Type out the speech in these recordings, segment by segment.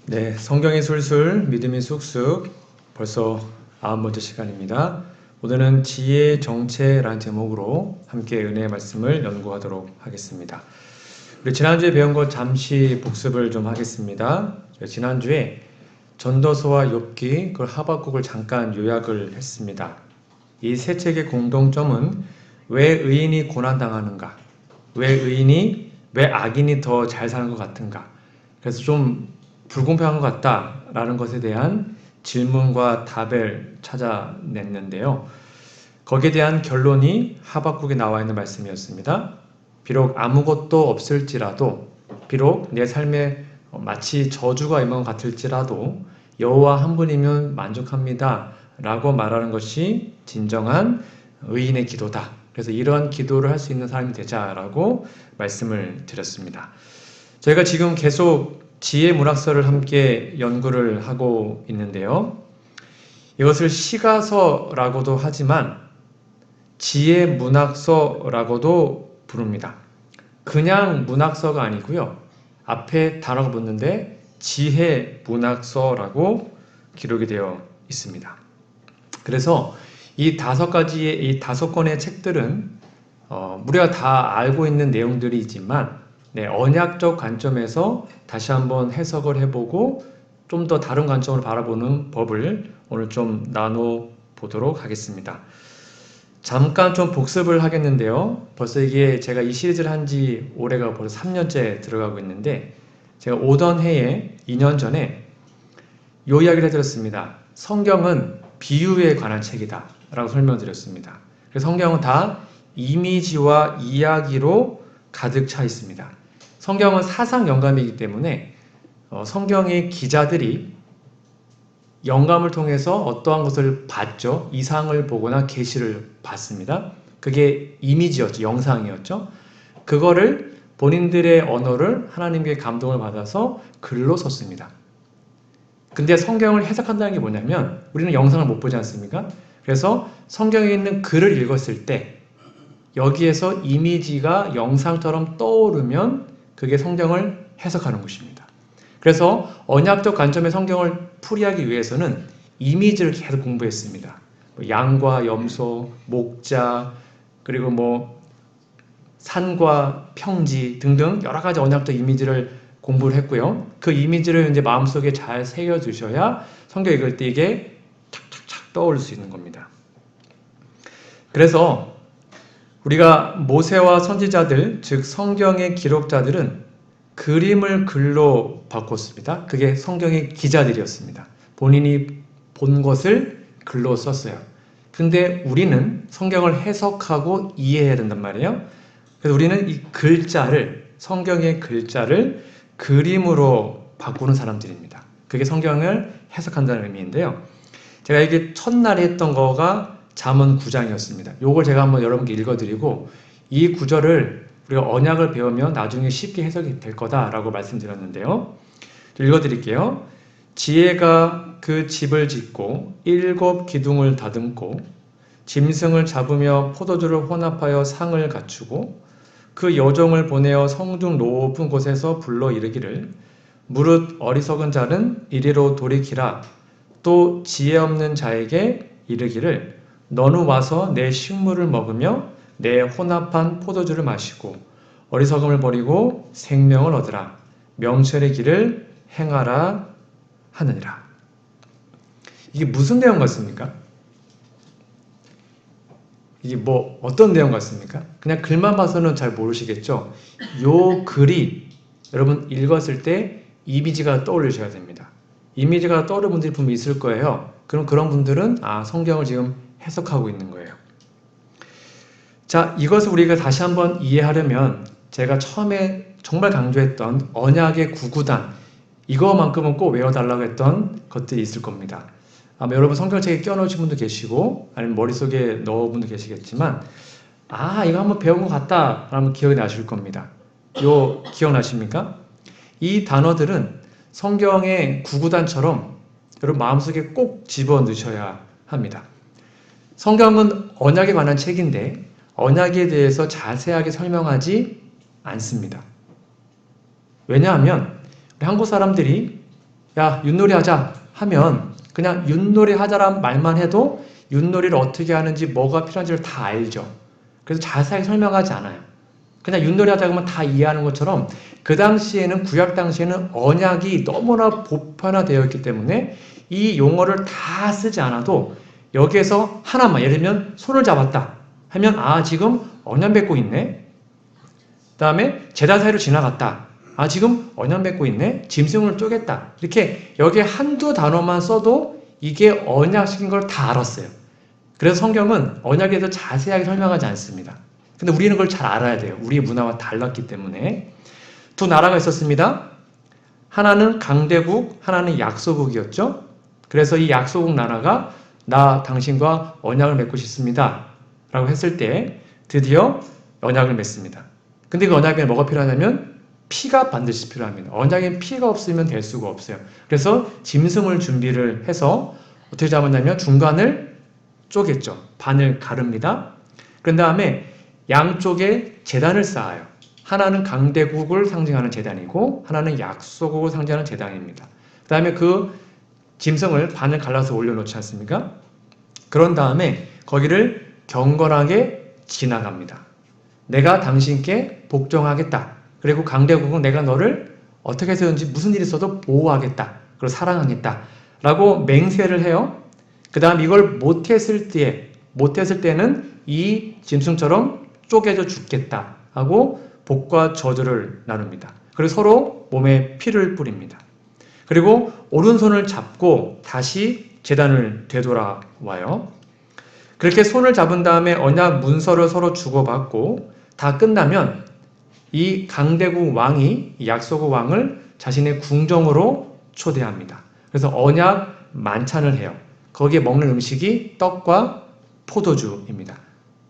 네, 성경이 술술, 믿음이 쑥쑥, 벌써 90번째 시간입니다. 오늘은 지혜의 정체라는 제목으로 함께 은혜의 말씀을 연구하도록 하겠습니다. 우리 지난주에 배운 것 잠시 복습을 좀 하겠습니다. 지난주에 전도서와 욥기, 그리고 하박국을 잠깐 요약을 했습니다. 이 세 책의 공통점은 왜 의인이 고난당하는가? 왜 악인이 더 잘 사는 것 같은가? 그래서 좀 불공평한 것 같다라는 것에 대한 질문과 답을 찾아냈는데요. 거기에 대한 결론이 하박국에 나와 있는 말씀이었습니다. 비록 아무것도 없을지라도, 비록 내 삶에 마치 저주가 임한 것 같을지라도 여호와 한 분이면 만족합니다 라고 말하는 것이 진정한 의인의 기도다. 그래서 이러한 기도를 할 수 있는 사람이 되자라고 말씀을 드렸습니다. 저희가 지금 계속 지혜 문학서를 함께 연구를 하고 있는데요. 이것을 시가서라고도 하지만 지혜 문학서라고도 부릅니다. 그냥 문학서가 아니고요. 앞에 단어가 붙는데 지혜 문학서라고 기록이 되어 있습니다. 그래서 이 다섯 권의 책들은 우리가 다 알고 있는 내용들이지만 언약적 관점에서 다시 한번 해석을 해보고 좀 더 다른 관점으로 바라보는 법을 오늘 좀 나눠보도록 하겠습니다. 잠깐 좀 복습을 하겠는데요. 벌써 이게 제가 이 시리즈를 한 지 올해가 벌써 3년째 들어가고 있는데 제가 오던 해에 2년 전에 요 이야기를 해드렸습니다. 성경은 비유에 관한 책이다 라고 설명드렸습니다. 그래서 성경은 다 이미지와 이야기로 가득 차 있습니다. 성경은 사상 영감이기 때문에 성경의 기자들이 영감을 통해서 어떠한 것을 봤죠. 이상을 보거나 계시를 봤습니다. 그게 이미지였죠. 영상이었죠. 그거를 본인들의 언어를 하나님께 감동을 받아서 글로 썼습니다. 근데 성경을 해석한다는 게 뭐냐면 우리는 영상을 못 보지 않습니까? 그래서 성경에 있는 글을 읽었을 때 여기에서 이미지가 영상처럼 떠오르면 그게 성경을 해석하는 것입니다. 그래서 언약적 관점의 성경을 풀이하기 위해서는 이미지를 계속 공부했습니다. 양과 염소, 목자, 그리고 산과 평지 등등 여러 가지 언약적 이미지를 공부를 했고요. 그 이미지를 이제 마음속에 잘 새겨두셔야 성경 읽을 때 이게 착착착 떠오를 수 있는 겁니다. 그래서 우리가 모세와 선지자들, 즉 성경의 기록자들은 그림을 글로 바꿨습니다. 그게 성경의 기자들이었습니다. 본인이 본 것을 글로 썼어요. 근데 우리는 성경을 해석하고 이해해야 된단 말이에요. 그래서 우리는 이 글자를, 성경의 글자를 그림으로 바꾸는 사람들입니다. 그게 성경을 해석한다는 의미인데요. 제가 이게 첫날에 했던 거가 잠언 9장이었습니다. 요걸 제가 한번 여러분께 읽어드리고 이 구절을 우리가 언약을 배우면 나중에 쉽게 해석이 될 거다라고 말씀드렸는데요. 읽어드릴게요. 지혜가 그 집을 짓고 7 기둥을 다듬고 짐승을 잡으며 포도주를 혼합하여 상을 갖추고 그 여종을 보내어 성중 높은 곳에서 불러 이르기를 무릇 어리석은 자는 이리로 돌이키라. 또 지혜 없는 자에게 이르기를 너는 와서 내 식물을 먹으며 내 혼합한 포도주를 마시고 어리석음을 버리고 생명을 얻으라. 명철의 길을 행하라 하느니라. 이게 무슨 내용 같습니까? 이게 어떤 내용 같습니까? 그냥 글만 봐서는 잘 모르시겠죠? 요 글이 여러분 읽었을 때 이미지가 떠오르셔야 됩니다. 이미지가 떠오르는 분들이 분명히 있을 거예요. 그럼 그런 분들은 성경을 지금 해석하고 있는 거예요. 자, 이것을 우리가 다시 한번 이해하려면 제가 처음에 정말 강조했던 언약의 구구단 이거만큼은 꼭 외워달라고 했던 것들이 있을 겁니다. 아마 여러분 성경책에 껴놓으신 분도 계시고 아니면 머릿속에 넣은 분도 계시겠지만 이거 한번 배운 것 같다 라면 기억이 나실 겁니다. 요 기억나십니까? 이 단어들은 성경의 구구단처럼 여러분 마음속에 꼭 집어넣으셔야 합니다. 성경은 언약에 관한 책인데 언약에 대해서 자세하게 설명하지 않습니다. 왜냐하면 우리 한국 사람들이 야, 윷놀이 하자 하면 그냥 윷놀이 하자란 말만 해도 윷놀이를 어떻게 하는지 뭐가 필요한지를 다 알죠. 그래서 자세하게 설명하지 않아요. 그냥 윷놀이 하자 그러면 다 이해하는 것처럼 그 당시에는 구약 당시에는 언약이 너무나 보편화되어 있기 때문에 이 용어를 다 쓰지 않아도 여기에서 하나만 예를 들면 손을 잡았다 하면 아 지금 언약 맺고 있네. 그 다음에 제단 사이로 지나갔다. 아 지금 언약 맺고 있네. 짐승을 쪼갰다. 이렇게 여기에 한두 단어만 써도 이게 언약식인 걸 다 알았어요. 그래서 성경은 언약에 대해서 자세하게 설명하지 않습니다. 근데 우리는 그걸 잘 알아야 돼요. 우리의 문화와 달랐기 때문에. 두 나라가 있었습니다. 하나는 강대국, 하나는 약소국이었죠. 그래서 이 약소국 나라가 나 당신과 언약을 맺고 싶습니다. 라고 했을 때 드디어 언약을 맺습니다. 근데 그 언약에 뭐가 필요하냐면 피가 반드시 필요합니다. 언약에 피가 없으면 될 수가 없어요. 그래서 짐승을 준비를 해서 어떻게 잡았냐면 중간을 쪼갰죠. 반을 가릅니다. 그런 다음에 양쪽에 제단을 쌓아요. 하나는 강대국을 상징하는 제단이고 하나는 약소국을 상징하는 제단입니다. 그 다음에 그 짐승을 반을 갈라서 올려놓지 않습니까? 그런 다음에 거기를 경건하게 지나갑니다. 내가 당신께 복종하겠다. 그리고 강대국은 내가 너를 어떻게 해서든지 무슨 일이 있어도 보호하겠다. 그리고 사랑하겠다. 라고 맹세를 해요. 그 다음 이걸 못했을 때는 이 짐승처럼 쪼개져 죽겠다 하고 복과 저주를 나눕니다. 그리고 서로 몸에 피를 뿌립니다. 그리고 오른손을 잡고 다시 제단을 되돌아와요. 그렇게 손을 잡은 다음에 언약 문서를 서로 주고받고 다 끝나면 이 강대국 왕이 약소국 왕을 자신의 궁정으로 초대합니다. 그래서 언약 만찬을 해요. 거기에 먹는 음식이 떡과 포도주입니다.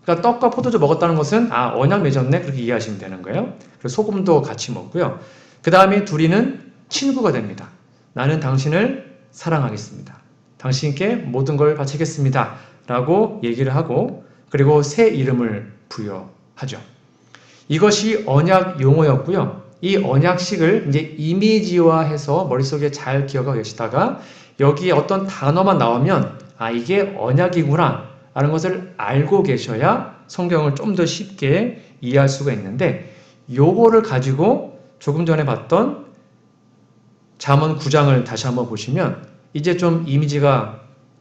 그러니까 떡과 포도주 먹었다는 것은 아 언약 맺었네 그렇게 이해하시면 되는 거예요. 그리고 소금도 같이 먹고요. 그 다음에 둘이는 친구가 됩니다. 나는 당신을 사랑하겠습니다. 당신께 모든 걸 바치겠습니다. 라고 얘기를 하고 그리고 새 이름을 부여하죠. 이것이 언약 용어였고요. 이 언약식을 이제 이미지화해서 머릿속에 잘 기억하고 계시다가 여기에 어떤 단어만 나오면 아 이게 언약이구나 라는 것을 알고 계셔야 성경을 좀 더 쉽게 이해할 수가 있는데 요거를 가지고 조금 전에 봤던 잠언 9장을 다시 한번 보시면 이제 좀 이미지가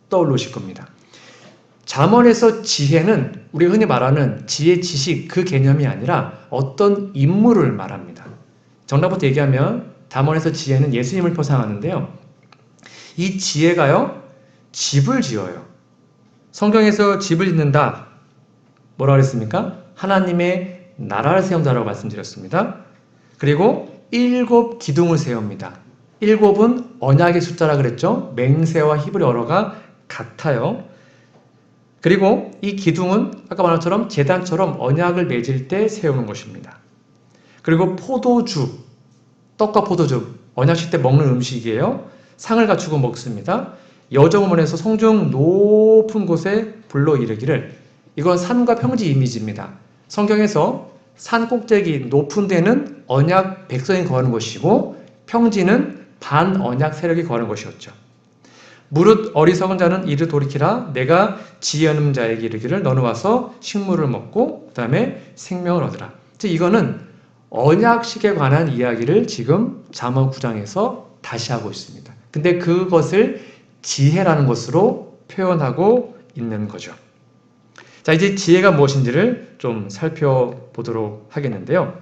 떠오르실 겁니다. 잠언에서 지혜는 우리가 흔히 말하는 지혜, 지식 그 개념이 아니라 어떤 인물을 말합니다. 정답부터 얘기하면 잠언에서 지혜는 예수님을 표상하는데요. 이 지혜가요. 집을 지어요. 성경에서 집을 짓는다. 뭐라 그랬습니까? 하나님의 나라를 세운다라고 말씀드렸습니다. 그리고 7 기둥을 세웁니다. 7은 언약의 숫자라 그랬죠. 맹세와 히브리어가 같아요. 그리고 이 기둥은 아까 말한 것처럼 제단처럼 언약을 맺을 때 세우는 것입니다. 그리고 포도주, 떡과 포도주, 언약식 때 먹는 음식이에요. 상을 갖추고 먹습니다. 여정문에서 성중 높은 곳에 불러 이르기를 이건 산과 평지 이미지입니다. 성경에서 산 꼭대기 높은 데는 언약 백성이 거하는 것이고 평지는 반언약 세력이 거하는 것이었죠. 무릇 어리석은 자는 이를 돌이키라 내가 지혜 없는 자에게 이르기를 너는 와서 식물을 먹고 그 다음에 생명을 얻으라. 즉 이거는 언약식에 관한 이야기를 지금 잠언 9장에서 다시 하고 있습니다. 근데 그것을 지혜라는 것으로 표현하고 있는 거죠. 자 이제 지혜가 무엇인지를 좀 살펴보도록 하겠는데요.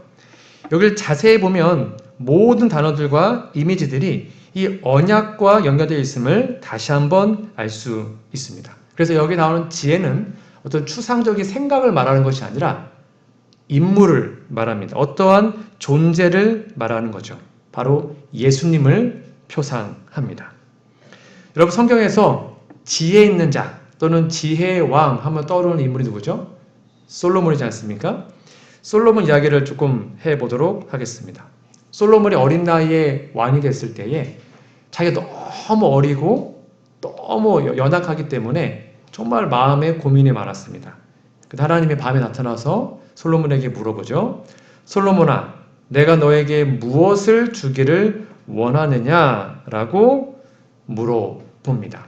여기를 자세히 보면 모든 단어들과 이미지들이 이 언약과 연결되어 있음을 다시 한번 알 수 있습니다. 그래서 여기 나오는 지혜는 어떤 추상적인 생각을 말하는 것이 아니라 인물을 말합니다. 어떠한 존재를 말하는 거죠. 바로 예수님을 표상합니다. 여러분 성경에서 지혜 있는 자 또는 지혜의 왕 하면 떠오르는 인물이 누구죠? 솔로몬이지 않습니까? 솔로몬 이야기를 조금 해보도록 하겠습니다. 솔로몬이 어린 나이에 왕이 됐을 때에 자기가 너무 어리고 너무 연약하기 때문에 정말 마음에 고민이 많았습니다. 하나님이 밤에 나타나서 솔로몬에게 물어보죠. 솔로몬아, 내가 너에게 무엇을 주기를 원하느냐라고 물어봅니다.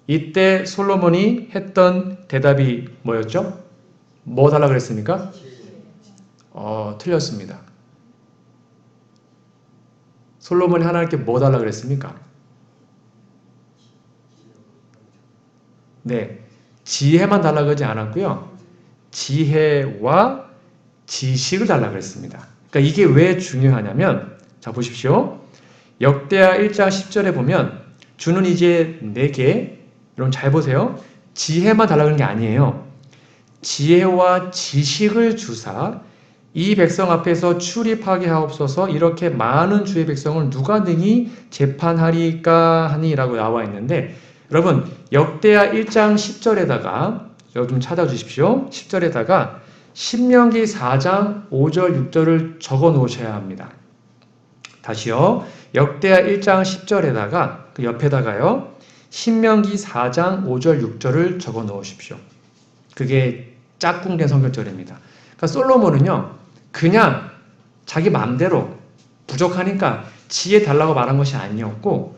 이때 솔로몬이 했던 대답이 뭐였죠? 뭐 달라고 그랬습니까? 틀렸습니다. 솔로몬이 하나님께 뭐 달라고 그랬습니까? 네, 지혜만 달라고 하지 않았고요. 지혜와 지식을 달라고 그랬습니다. 그러니까 이게 왜 중요하냐면, 자 보십시오. 역대하 1장 10절에 보면 주는 이제 내게, 여러분 잘 보세요. 지혜만 달라고 하는 게 아니에요. 지혜와 지식을 주사 이 백성 앞에서 출입하게 하옵소서. 이렇게 많은 주의 백성을 누가 능히 재판하리까 하니라고 나와 있는데, 여러분 역대하 1장 10절에다가 여러분 좀 찾아주십시오. 10절에다가 신명기 4장 5절 6절을 적어 놓으셔야 합니다. 다시요. 역대하 1장 10절에다가 그 옆에다가요. 신명기 4장 5절 6절을 적어 놓으십시오. 그게 짝꿍된 성경절입니다. 그러니까 솔로몬은요. 그냥 자기 마음대로 부족하니까 지혜 달라고 말한 것이 아니었고,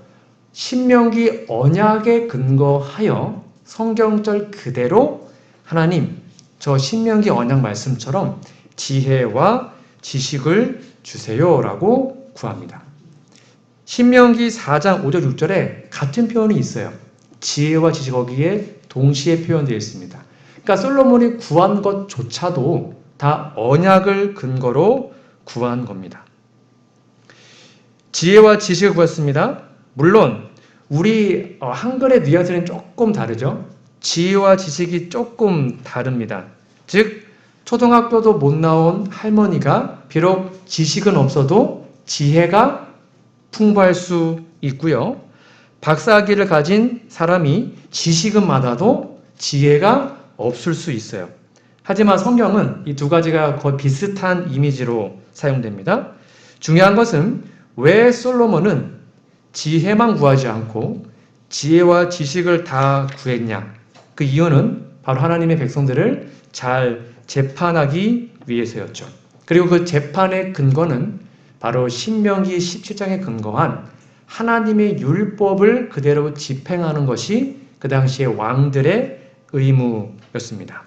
신명기 언약에 근거하여 성경절 그대로 하나님, 저 신명기 언약 말씀처럼 지혜와 지식을 주세요라고 구합니다. 신명기 4장 5절 6절에 같은 표현이 있어요. 지혜와 지식 거기에 동시에 표현되어 있습니다. 그러니까 솔로몬이 구한 것조차도 다 언약을 근거로 구한 겁니다. 지혜와 지식을 구했습니다. 물론 우리 한글의 뉘앙스는 조금 다르죠. 지혜와 지식이 조금 다릅니다. 즉 초등학교도 못 나온 할머니가 비록 지식은 없어도 지혜가 풍부할 수 있고요. 박사학위를 가진 사람이 지식은 많아도 지혜가 없을 수 있어요. 하지만 성경은 이 두 가지가 거의 비슷한 이미지로 사용됩니다. 중요한 것은 왜 솔로몬은 지혜만 구하지 않고 지혜와 지식을 다 구했냐? 그 이유는 바로 하나님의 백성들을 잘 재판하기 위해서였죠. 그리고 그 재판의 근거는 바로 신명기 17장에 근거한 하나님의 율법을 그대로 집행하는 것이 그 당시의 왕들의 의무였습니다.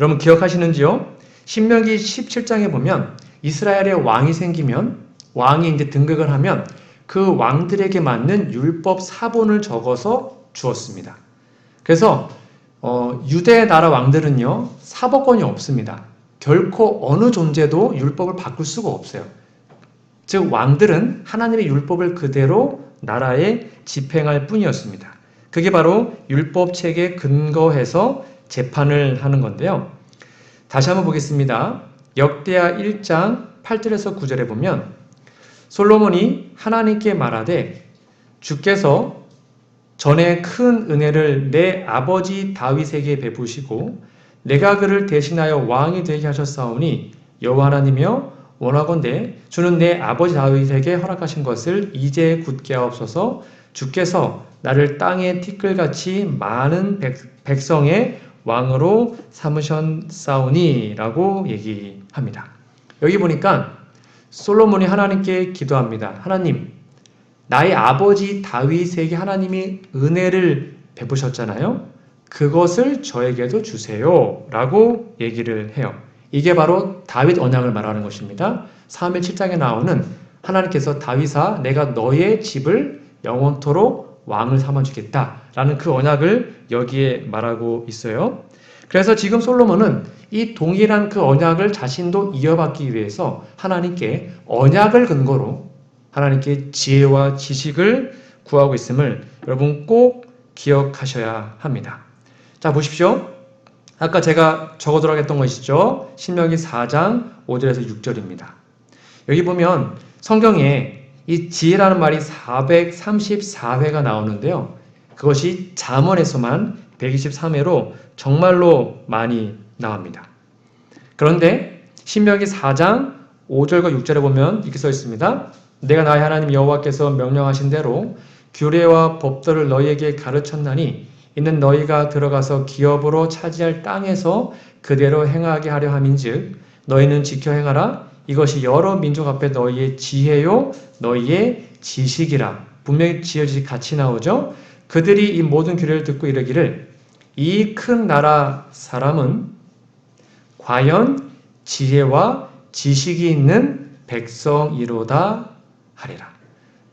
여러분 기억하시는지요? 신명기 17장에 보면 이스라엘의 왕이 생기면, 왕이 이제 등극을 하면 그 왕들에게 맞는 율법 사본을 적어서 주었습니다. 그래서 유대 나라 왕들은요 사법권이 없습니다. 결코 어느 존재도 율법을 바꿀 수가 없어요. 즉 왕들은 하나님의 율법을 그대로 나라에 집행할 뿐이었습니다. 그게 바로 율법책에 근거해서 재판을 하는 건데요. 다시 한번 보겠습니다. 역대하 1장 8절에서 9절에 보면 솔로몬이 하나님께 말하되 주께서 전에 큰 은혜를 내 아버지 다윗에게 베푸시고 내가 그를 대신하여 왕이 되게 하셨사오니 여호와 하나님이여 원하건대 주는 내 아버지 다윗에게 허락하신 것을 이제 굳게 하옵소서. 주께서 나를 땅의 티끌같이 많은 백성의 왕으로 삼으셨사오니 라고 얘기합니다. 여기 보니까 솔로몬이 하나님께 기도합니다. 하나님, 나의 아버지 다윗에게 하나님이 은혜를 베푸셨잖아요. 그것을 저에게도 주세요 라고 얘기를 해요. 이게 바로 다윗 언약을 말하는 것입니다. 사무엘 7장에 나오는 하나님께서 다윗아 내가 너의 집을 영원토록 왕을 삼아주겠다 라는 그 언약을 여기에 말하고 있어요. 그래서 지금 솔로몬은 이 동일한 그 언약을 자신도 이어받기 위해서 하나님께 언약을 근거로 하나님께 지혜와 지식을 구하고 있음을 여러분 꼭 기억하셔야 합니다. 자 보십시오. 아까 제가 적어두라고 했던 것이죠. 신명기 4장 5절에서 6절입니다. 여기 보면 성경에 이 지혜라는 말이 434회가 나오는데요. 그것이 잠언에서만 123회로 정말로 많이 나옵니다. 그런데 신명기 4장 5절과 6절에 보면 이렇게 써 있습니다. 내가 나의 하나님 여호와께서 명령하신 대로 규례와 법도를 너희에게 가르쳤나니 이는 너희가 들어가서 기업으로 차지할 땅에서 그대로 행하게 하려 함인즉 너희는 지켜 행하라. 이것이 여러 민족 앞에 너희의 지혜요 너희의 지식이라. 분명히 지혜 지식 같이 나오죠. 그들이 이 모든 규례를 듣고 이르기를 이 큰 나라 사람은 과연 지혜와 지식이 있는 백성이로다 하리라.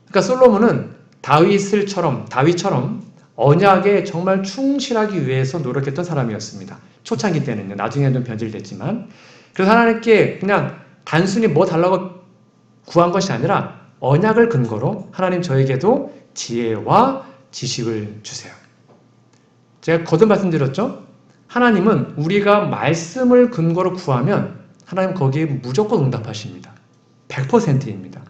그러니까 솔로몬은 다윗처럼 언약에 정말 충실하기 위해서 노력했던 사람이었습니다. 초창기 때는요. 나중에는 좀 변질됐지만. 그래서 하나님께 그냥 단순히 뭐 달라고 구한 것이 아니라 언약을 근거로 하나님 저에게도 지혜와 지식을 주세요. 제가 거듭 말씀드렸죠? 하나님은 우리가 말씀을 근거로 구하면 하나님 거기에 무조건 응답하십니다. 100%입니다.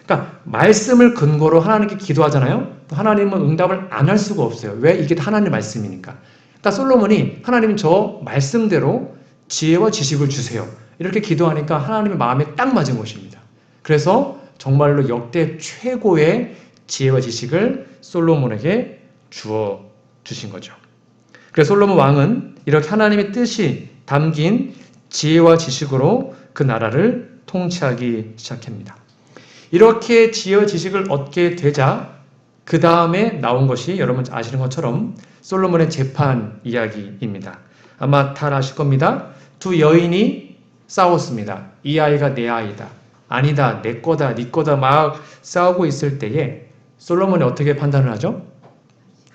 그러니까 말씀을 근거로 하나님께 기도하잖아요. 하나님은 응답을 안 할 수가 없어요. 왜? 이게 하나님의 말씀이니까. 그러니까 솔로몬이 하나님 저 말씀대로 지혜와 지식을 주세요. 이렇게 기도하니까 하나님의 마음에 딱 맞은 것입니다. 그래서 정말로 역대 최고의 지혜와 지식을 솔로몬에게 주어 주신 거죠. 그래서 솔로몬 왕은 이렇게 하나님의 뜻이 담긴 지혜와 지식으로 그 나라를 통치하기 시작합니다. 이렇게 지혜와 지식을 얻게 되자 그 다음에 나온 것이 여러분 아시는 것처럼 솔로몬의 재판 이야기입니다. 아마 다 아실 겁니다. 두 여인이 싸웠습니다. 이 아이가 내 아이다. 아니다. 내 거다. 네 거다. 막 싸우고 있을 때에 솔로몬이 어떻게 판단을 하죠?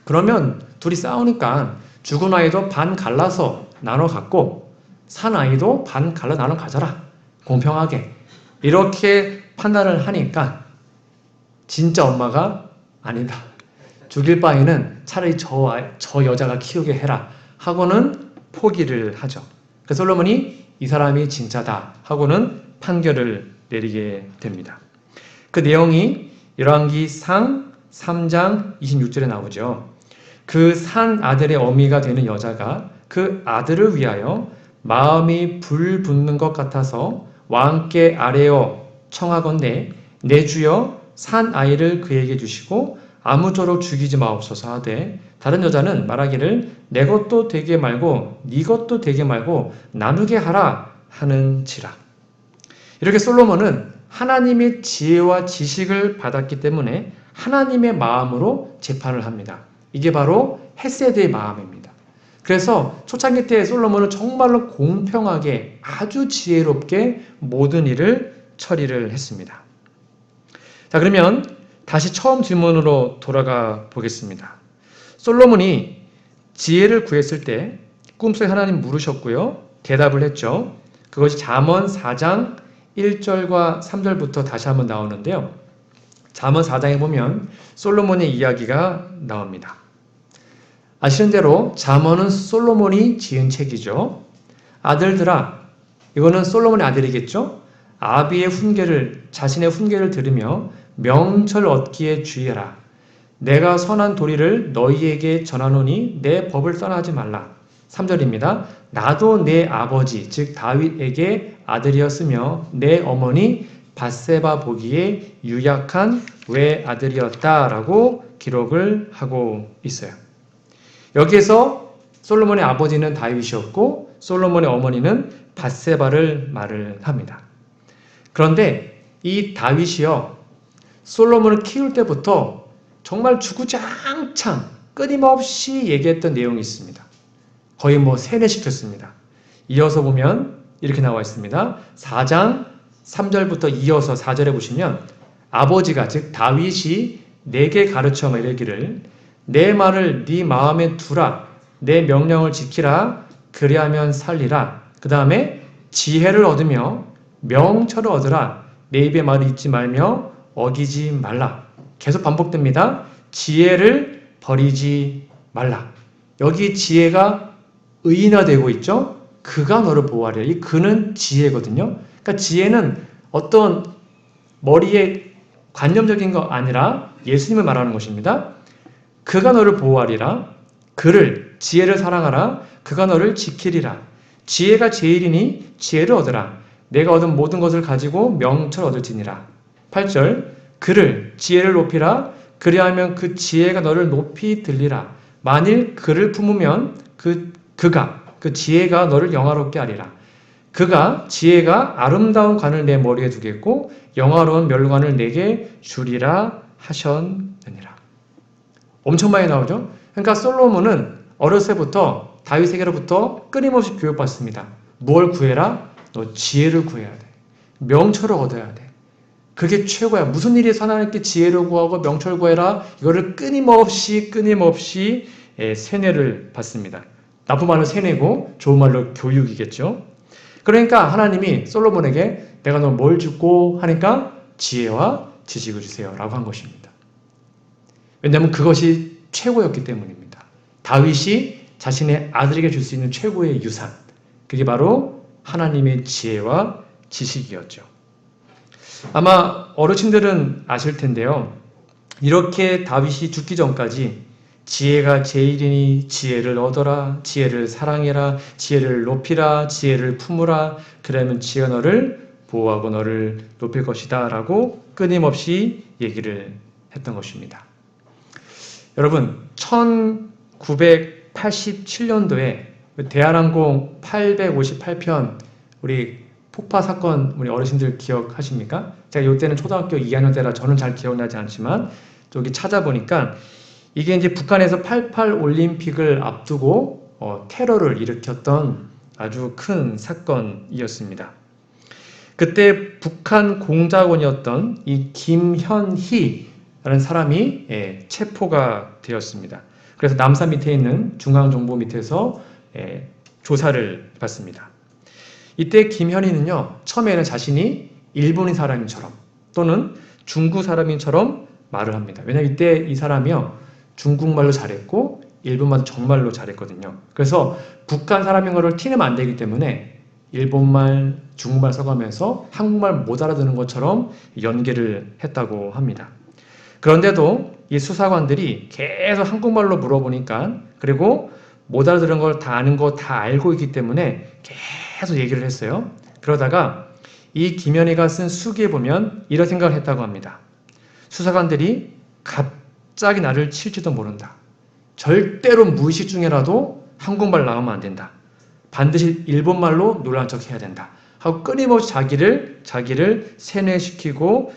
그러면 둘이 싸우니까 죽은 아이도 반 갈라서 나눠 갖고 산 아이도 반 갈라 나눠 가져라. 공평하게. 이렇게 판단을 하니까 진짜 엄마가 아니다. 죽일 바에는 차라리 저 여자가 키우게 해라. 하고는 포기를 하죠. 그래서 솔로몬이 이 사람이 진짜다. 하고는 판결을 내리게 됩니다. 그 내용이 열왕기상 3장 26절에 나오죠. 그 산 아들의 어미가 되는 여자가 그 아들을 위하여 마음이 불 붙는 것 같아서 왕께 아뢰어 청하건대 내 주여 산 아이를 그에게 주시고 아무쪼록 죽이지 마옵소서 하되 다른 여자는 말하기를 내 것도 되게 말고 네 것도 되게 말고 나누게 하라 하는지라. 이렇게 솔로몬은 하나님의 지혜와 지식을 받았기 때문에 하나님의 마음으로 재판을 합니다. 이게 바로 헤세드의 마음입니다. 그래서 초창기 때 솔로몬은 정말로 공평하게 아주 지혜롭게 모든 일을 처리를 했습니다. 자, 그러면 다시 처음 질문으로 돌아가 보겠습니다. 솔로몬이 지혜를 구했을 때 꿈속에 하나님 물으셨고요. 대답을 했죠. 그것이 잠언 4장 1절과 3절부터 다시 한번 나오는데요. 잠언 4장에 보면 솔로몬의 이야기가 나옵니다. 아시는 대로 잠언은 솔로몬이 지은 책이죠. 아들들아, 이거는 솔로몬의 아들이겠죠. 아비의 자신의 훈계를 들으며 명철 얻기에 주의하라. 내가 선한 도리를 너희에게 전하노니 내 법을 떠나지 말라. 3절입니다. 나도 내 아버지 즉 다윗에게 아들이었으며 내 어머니 밧세바 보기에 유약한 외아들이었다라고 기록을 하고 있어요. 여기에서 솔로몬의 아버지는 다윗이었고 솔로몬의 어머니는 밧세바를 말을 합니다. 그런데 이 다윗이요, 솔로몬을 키울 때부터 정말 주구장창 끊임없이 얘기했던 내용이 있습니다. 거의 세뇌시켰습니다. 이어서 보면 이렇게 나와 있습니다. 4장 3절부터 이어서 4절에 보시면 아버지가 즉 다윗이 내게 가르쳐 이르기를 내 말을 네 마음에 두라. 내 명령을 지키라. 그리하면 살리라. 그 다음에 지혜를 얻으며 명철을 얻으라. 내 입의 말을 잊지 말며 어기지 말라. 계속 반복됩니다. 지혜를 버리지 말라. 여기 지혜가 의인화되고 있죠. 그가 너를 보호하리라. 이 그는 지혜거든요. 그러니까 지혜는 어떤 머리에 관념적인 거 아니라 예수님을 말하는 것입니다. 그가 너를 보호하리라. 지혜를 사랑하라. 그가 너를 지키리라. 지혜가 제일이니 지혜를 얻으라. 내가 얻은 모든 것을 가지고 명철 얻을지니라. 8절 지혜를 높이라. 그리하면 그 지혜가 너를 높이 들리라. 만일 그를 품으면 그 지혜가 너를 영화롭게 하리라. 그가 지혜가 아름다운 관을 내 머리에 두겠고 영화로운 멸관을 내게 주리라 하셨느니라. 엄청 많이 나오죠? 그러니까 솔로몬은 어렸을 때부터 다윗에게로부터 끊임없이 교육받습니다. 뭘 구해라? 너 지혜를 구해야 돼. 명철을 얻어야 돼. 그게 최고야. 무슨 일이 하나님께 지혜를 구하고 명철 구해라. 이거를 끊임없이 세뇌를 받습니다. 나쁜 말로 세뇌고 좋은 말로 교육이겠죠. 그러니까 하나님이 솔로몬에게 내가 너 뭘 주고 하니까 지혜와 지식을 주세요 라고 한 것입니다. 왜냐하면 그것이 최고였기 때문입니다. 다윗이 자신의 아들에게 줄 수 있는 최고의 유산, 그게 바로 하나님의 지혜와 지식이었죠. 아마 어르신들은 아실 텐데요. 이렇게 다윗이 죽기 전까지 지혜가 제일이니 지혜를 얻어라, 지혜를 사랑해라, 지혜를 높이라, 지혜를 품으라, 그러면 지혜가 너를 보호하고 너를 높일 것이다 라고 끊임없이 얘기를 했던 것입니다. 여러분, 1987년도에 대한항공 858편 우리 폭파 사건 우리 어르신들 기억하십니까? 제가 이때는 초등학교 2학년 때라 저는 잘 기억나지 않지만 저기 찾아보니까 이게 이제 북한에서 88 올림픽을 앞두고 테러를 일으켰던 아주 큰 사건이었습니다. 그때 북한 공작원이었던 이 김현희라는 사람이 체포가 되었습니다. 그래서 남산 밑에 있는 중앙정보 밑에서 조사를 받습니다. 이때 김현희는요, 처음에는 자신이 일본인 사람처럼 또는 중국 사람인처럼 말을 합니다. 왜냐하면 이때 이 사람이요, 중국말로 잘했고 일본말도 정말로 잘했거든요. 그래서 북한 사람인 것을 티내면 안 되기 때문에 일본말, 중국말 써가면서 한국말 못 알아듣는 것처럼 연기를 했다고 합니다. 그런데도 이 수사관들이 계속 한국말로 물어보니까, 그리고 못 알아들은 걸 다 아는 거 다 알고 있기 때문에 계속 얘기를 했어요. 그러다가 이 김현희가 쓴 수기에 보면 이런 생각을 했다고 합니다. 수사관들이 갑자기 나를 칠지도 모른다. 절대로 무의식 중에라도 한국말 나오면 안 된다. 반드시 일본말로 놀란 척 해야 된다. 하고 끊임없이 자기를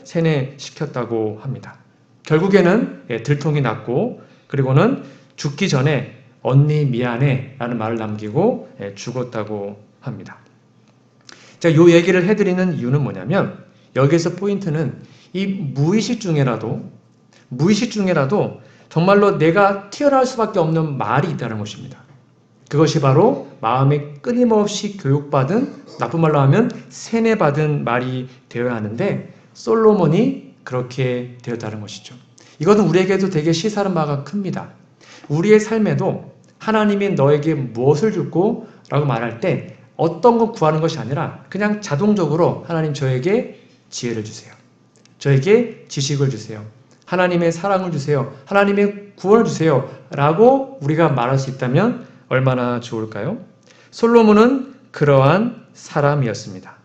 세뇌시켰다고 합니다. 결국에는 들통이 났고, 그리고는 죽기 전에 언니 미안해 라는 말을 남기고 죽었다고 합니다. 제가 이 얘기를 해드리는 이유는 뭐냐면, 여기에서 포인트는 이 무의식 중에라도 정말로 내가 튀어나올 수밖에 없는 말이 있다는 것입니다. 그것이 바로 마음에 끊임없이 교육받은, 나쁜 말로 하면 세뇌받은 말이 되어야 하는데, 솔로몬이 그렇게 되었다는 것이죠. 이것은 우리에게도 되게 시사하는 바가 큽니다. 우리의 삶에도 하나님이 너에게 무엇을 주고 라고 말할 때 어떤 것 구하는 것이 아니라 그냥 자동적으로 하나님 저에게 지혜를 주세요. 저에게 지식을 주세요. 하나님의 사랑을 주세요. 하나님의 구원을 주세요. 라고 우리가 말할 수 있다면 얼마나 좋을까요? 솔로몬은 그러한 사람이었습니다.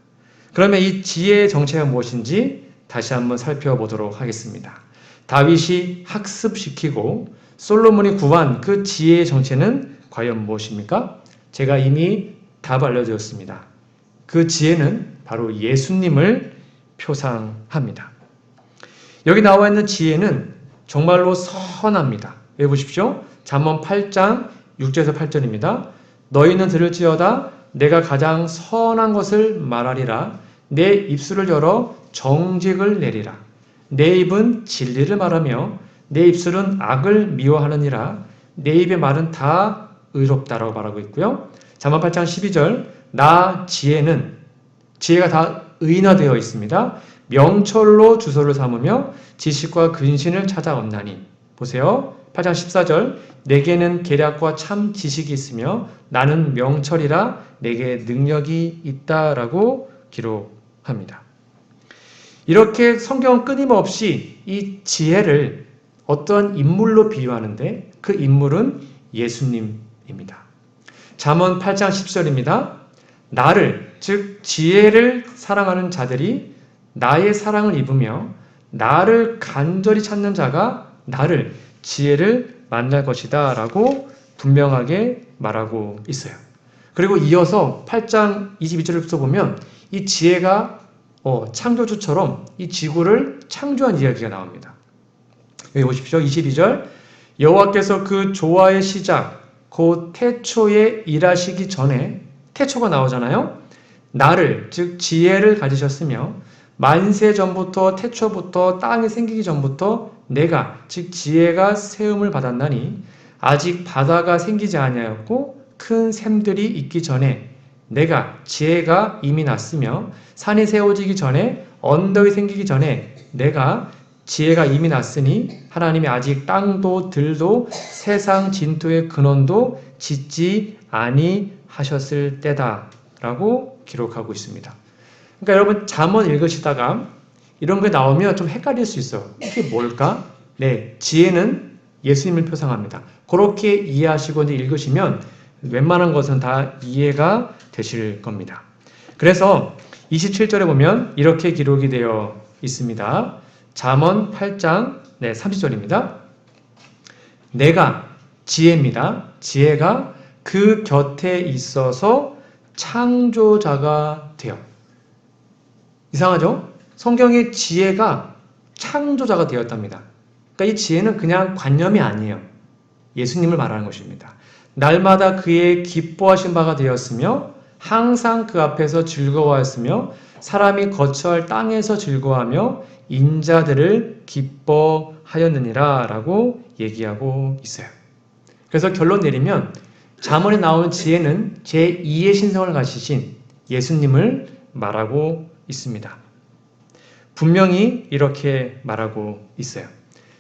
그러면 이 지혜의 정체가 무엇인지 다시 한번 살펴보도록 하겠습니다. 다윗이 학습시키고 솔로몬이 구한 그 지혜의 정체는 과연 무엇입니까? 제가 이미 답 알려드렸습니다. 그 지혜는 바로 예수님을 표상합니다. 여기 나와 있는 지혜는 정말로 선합니다. 외워보십시오. 잠언 8장 6절에서 8절입니다. 너희는 들을지어다 내가 가장 선한 것을 말하리라. 내 입술을 열어 정직을 내리라. 내 입은 진리를 말하며 내 입술은 악을 미워하느니라. 내 입의 말은 다 의롭다라고 말하고 있고요. 잠언 8장 12절 나 지혜가 다 의인화되어 있습니다. 명철로 주소를 삼으며 지식과 근신을 찾아 얻나니. 보세요. 8장 14절 내게는 계략과 참 지식이 있으며 나는 명철이라 내게 능력이 있다라고 기록합니다. 이렇게 성경은 끊임없이 이 지혜를 어떤 인물로 비유하는데 그 인물은 예수님입니다. 잠언 8장 10절입니다. 나를, 즉 지혜를 사랑하는 자들이 나의 사랑을 입으며 나를 간절히 찾는 자가 나를, 지혜를 만날 것이다 라고 분명하게 말하고 있어요. 그리고 이어서 8장 22절부터 보면 이 지혜가 창조주처럼 이 지구를 창조한 이야기가 나옵니다. 여기 보십시오. 22절 여호와께서 그 조화의 시작 곧 태초에 일하시기 전에 태초가 나오잖아요. 나를 즉 지혜를 가지셨으며 만세 전부터 태초부터 땅이 생기기 전부터 내가 즉 지혜가 세움을 받았나니 아직 바다가 생기지 아니하였고 큰 샘들이 있기 전에 내가 지혜가 이미 났으며 산이 세워지기 전에 언덕이 생기기 전에 내가 지혜가 이미 났으니 하나님이 아직 땅도 들도 세상 진토의 근원도 짓지 아니하셨을 때다 라고 기록하고 있습니다. 그러니까 여러분 잠언 읽으시다가 이런 게 나오면 좀 헷갈릴 수 있어요. 이게 뭘까? 네, 지혜는 예수님을 표상합니다. 그렇게 이해하시고 읽으시면 웬만한 것은 다 이해가 되실 겁니다. 그래서 27절에 보면 이렇게 기록이 되어 있습니다. 잠언 8장 30절입니다. 내가 지혜입니다. 지혜가 그 곁에 있어서 창조자가 되어. 이상하죠? 성경의 지혜가 창조자가 되었답니다. 그러니까 이 지혜는 그냥 관념이 아니에요. 예수님을 말하는 것입니다. 날마다 그의 기뻐하신 바가 되었으며 항상 그 앞에서 즐거워하였으며 사람이 거처할 땅에서 즐거워하며 인자들을 기뻐하였느니라 라고 얘기하고 있어요. 그래서 결론 내리면 잠언에 나오는 지혜는 제2의 신성을 가지신 예수님을 말하고 있습니다. 분명히 이렇게 말하고 있어요.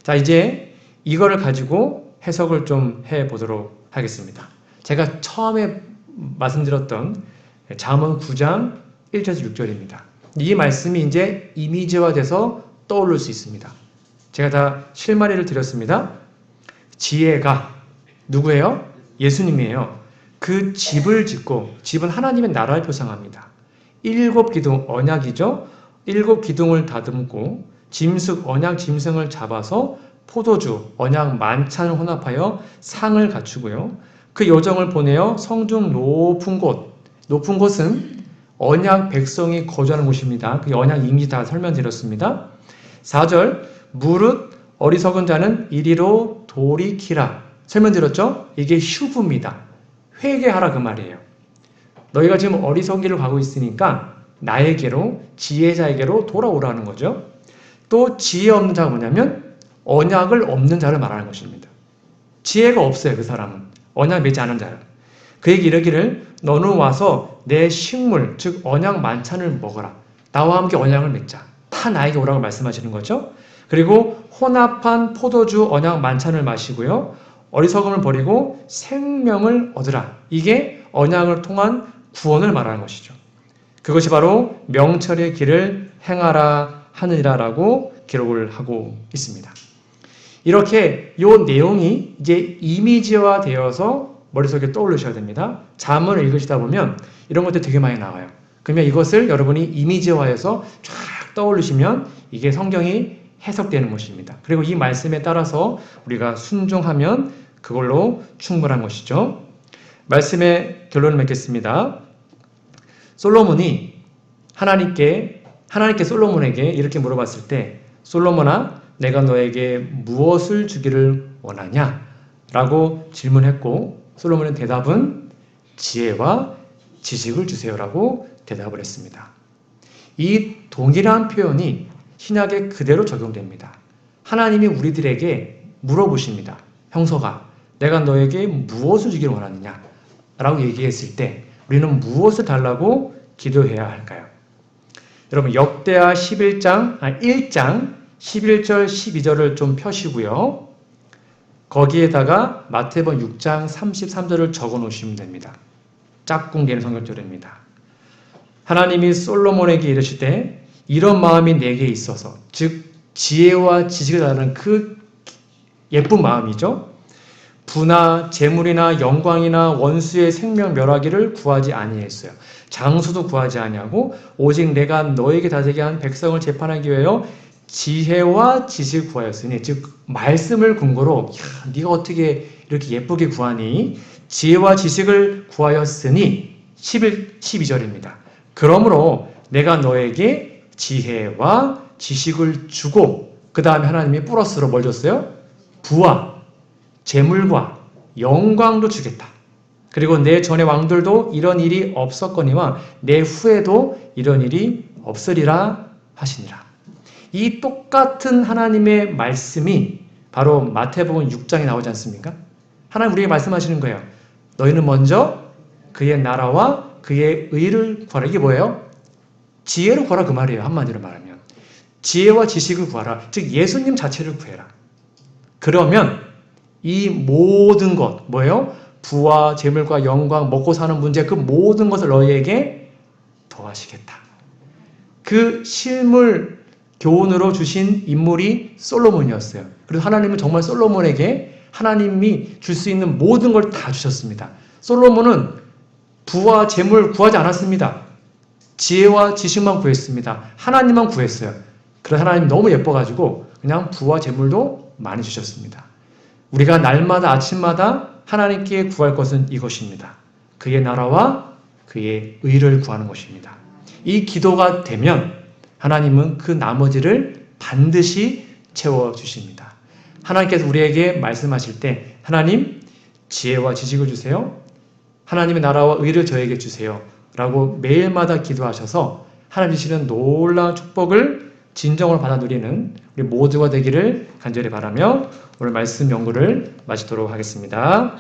자, 이제 이거를 가지고 해석을 좀 해보도록 하겠습니다. 제가 처음에 말씀드렸던 잠언 9장 1절에서 6절입니다. 이 말씀이 이제 이미지화돼서 떠오를 수 있습니다. 제가 다 실마리를 드렸습니다. 지혜가 누구예요? 예수님이에요. 그 집을 짓고, 집은 하나님의 나라를 표상합니다. 7기둥, 언약이죠. 7기둥을 다듬고 짐승, 언약 짐승을 잡아서 포도주, 언약 만찬을 혼합하여 상을 갖추고요. 그 여정을 보내어 성중 높은 곳은 언약 백성이 거주하는 곳입니다. 그 언약 이미 다 설명드렸습니다. 4절, 무릇 어리석은 자는 이리로 돌이키라. 설명드렸죠? 이게 휴브입니다. 회개하라 그 말이에요. 너희가 지금 어리석이를 가고 있으니까 나에게로, 지혜자에게로 돌아오라는 거죠. 또 지혜 없는 자가 뭐냐면 언약을 없는 자를 말하는 것입니다. 지혜가 없어요. 그 사람은. 언약 맺지 않은 자를. 그에게 이르기를 너는 와서 내 식물 즉 언약 만찬을 먹어라. 나와 함께 언약을 맺자. 다 나에게 오라고 말씀하시는 거죠. 그리고 혼합한 포도주 언약 만찬을 마시고요. 어리석음을 버리고 생명을 얻으라. 이게 언약을 통한 구원을 말하는 것이죠. 그것이 바로 명철의 길을 행하라 하느니라라고 기록을 하고 있습니다. 이렇게 이 내용이 이제 이미지화 되어서 머릿속에 떠오르셔야 됩니다. 잠언을 읽으시다 보면 이런 것들이 되게 많이 나와요. 그러면 이것을 여러분이 이미지화해서 쫙 떠올리시면 이게 성경이 해석되는 것입니다. 그리고 이 말씀에 따라서 우리가 순종하면 그걸로 충분한 것이죠. 말씀의 결론을 맺겠습니다. 솔로몬이 하나님께 솔로몬에게 이렇게 물어봤을 때 솔로몬아 내가 너에게 무엇을 주기를 원하냐? 라고 질문했고 솔로몬의 대답은 지혜와 지식을 주세요라고 대답을 했습니다. 이 동일한 표현이 신약에 그대로 적용됩니다. 하나님이 우리들에게 물어보십니다. 형서가 내가 너에게 무엇을 주기를 원하느냐? 라고 얘기했을 때 우리는 무엇을 달라고 기도해야 할까요? 여러분 역대하 1장 11절 12절을 좀 펴시고요. 거기에다가 마태복음 6장 33절을 적어 놓으시면 됩니다. 짝꿍개는 성경절입니다. 하나님이 솔로몬에게 이르시되 이런 마음이 내게 있어서 즉 지혜와 지식을 다하는 그 예쁜 마음이죠. 부나 재물이나 영광이나 원수의 생명 멸하기를 구하지 아니했어요. 장수도 구하지 아니하고 오직 내가 너에게 다스리게 한 백성을 재판하기 위하여 지혜와 지식을 구하였으니, 즉 말씀을 근거로 네가 어떻게 이렇게 예쁘게 구하니? 지혜와 지식을 구하였으니 12절입니다. 그러므로 내가 너에게 지혜와 지식을 주고 그 다음에 하나님이 플러스로 뭘 줬어요? 부와 재물과 영광도 주겠다. 그리고 내 전의 왕들도 이런 일이 없었거니와 내 후에도 이런 일이 없으리라 하시니라. 이 똑같은 하나님의 말씀이 바로 마태복음 6장에 나오지 않습니까? 하나님 우리에게 말씀하시는 거예요. 너희는 먼저 그의 나라와 그의 의를 구하라. 이게 뭐예요? 지혜를 구하라 그 말이에요. 한마디로 말하면. 지혜와 지식을 구하라. 즉 예수님 자체를 구해라. 그러면 이 모든 것, 뭐예요? 부와 재물과 영광, 먹고 사는 문제, 그 모든 것을 너희에게 더하시겠다. 그 실물 교훈으로 주신 인물이 솔로몬이었어요. 그래서 하나님은 정말 솔로몬에게 하나님이 줄 수 있는 모든 걸 다 주셨습니다. 솔로몬은 부와 재물 구하지 않았습니다. 지혜와 지식만 구했습니다. 하나님만 구했어요. 그래서 하나님 너무 예뻐가지고 그냥 부와 재물도 많이 주셨습니다. 우리가 날마다 아침마다 하나님께 구할 것은 이것입니다. 그의 나라와 그의 의를 구하는 것입니다. 이 기도가 되면 하나님은 그 나머지를 반드시 채워주십니다. 하나님께서 우리에게 말씀하실 때 하나님 지혜와 지식을 주세요. 하나님의 나라와 의를 저에게 주세요. 라고 매일마다 기도하셔서 하나님 주시는 놀라운 축복을 진정으로 받아 누리는 우리 모두가 되기를 간절히 바라며 오늘 말씀 연구를 마치도록 하겠습니다.